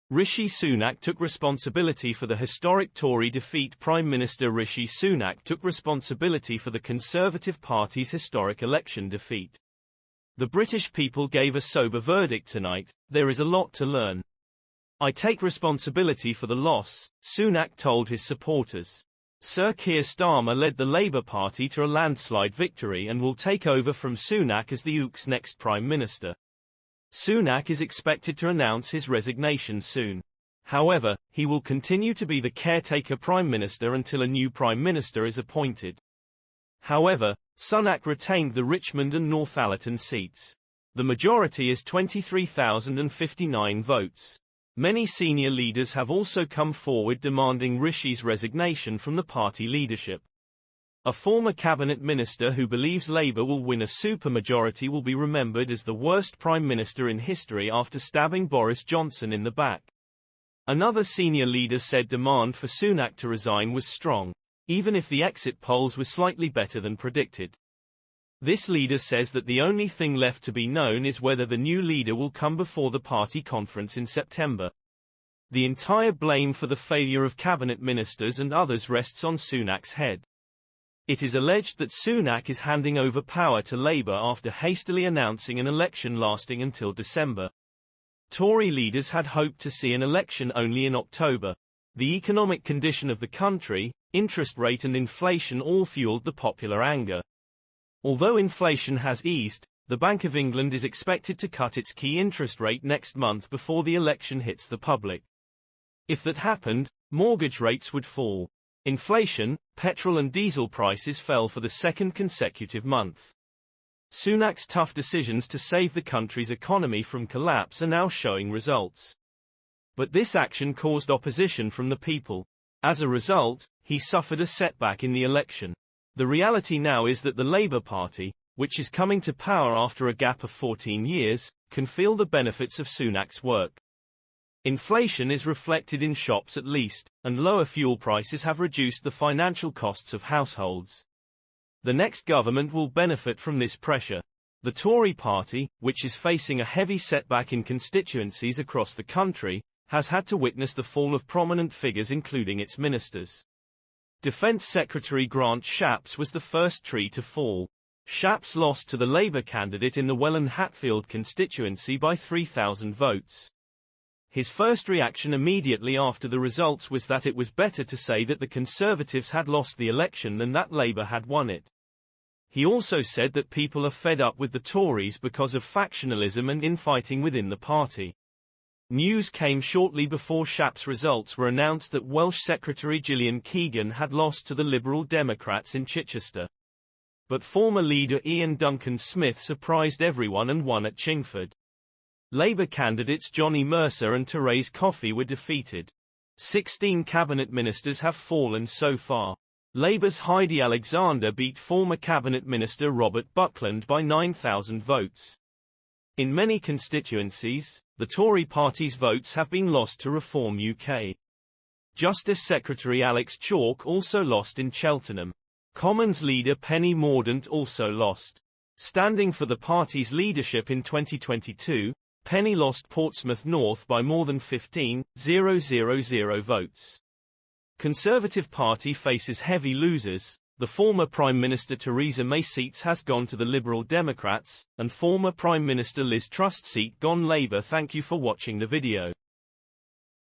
Rishi Sunak took responsibility for the historic Tory defeat. Prime Minister Rishi Sunak took responsibility for the Conservative Party's historic election defeat. The British people gave a sober verdict tonight. There is a lot to learn. I take responsibility for the loss, Sunak told his supporters. Sir Keir Starmer led the Labour Party to a landslide victory and will take over from Sunak as the UK's next Prime Minister. Sunak is expected to announce his resignation soon. However, he will continue to be the caretaker Prime Minister until a new Prime Minister is appointed. However, Sunak retained the Richmond and Northallerton seats. The majority is 23,059 votes. Many senior leaders have also come forward demanding Rishi's resignation from the party leadership. A former cabinet minister who believes Labour will win a supermajority will be remembered as the worst prime minister in history after stabbing Boris Johnson in the back. Another senior leader said demand for Sunak to resign was strong, even if the exit polls were slightly better than predicted. This leader says that the only thing left to be known is whether the new leader will come before the party conference in September. The entire blame for the failure of cabinet ministers and others rests on Sunak's head. It is alleged that Sunak is handing over power to Labour after hastily announcing an election lasting until December. Tory leaders had hoped to see an election only in October. The economic condition of the country, interest rate and inflation all fueled the popular anger. Although inflation has eased, the Bank of England is expected to cut its key interest rate next month before the election hits the public. If that happened, mortgage rates would fall. Inflation, petrol and diesel prices fell for the second consecutive month. Sunak's tough decisions to save the country's economy from collapse are now showing results. But this action caused opposition from the people. As a result, he suffered a setback in the election. The reality now is that the Labour Party, which is coming to power after a gap of 14 years, can feel the benefits of Sunak's work. Inflation is reflected in shops at least, and lower fuel prices have reduced the financial costs of households. The next government will benefit from this pressure. The Tory party, which is facing a heavy setback in constituencies across the country, has had to witness the fall of prominent figures including its ministers. Defence Secretary Grant Shapps was the first tree to fall. Shapps lost to the Labour candidate in the Welland-Hatfield constituency by 3,000 votes. His first reaction immediately after the results was that it was better to say that the Conservatives had lost the election than that Labour had won it. He also said that people are fed up with the Tories because of factionalism and infighting within the party. News came shortly before Shapps' results were announced that Welsh Secretary Gillian Keegan had lost to the Liberal Democrats in Chichester. But former leader Ian Duncan Smith surprised everyone and won at Chingford. Labour candidates Johnny Mercer and Therese Coffey were defeated. 16 cabinet ministers have fallen so far. Labour's Heidi Alexander beat former cabinet minister Robert Buckland by 9,000 votes. In many constituencies, the Tory party's votes have been lost to Reform UK. Justice Secretary Alex Chalk also lost in Cheltenham. Commons leader Penny Mordaunt also lost. Standing for the party's leadership in 2022, Penny lost Portsmouth North by more than 15,000 votes. Conservative Party faces heavy losers. The former Prime Minister Theresa May's seat has gone to the Liberal Democrats, and former Prime Minister Liz Truss's seat gone Labour. Thank you for watching the video.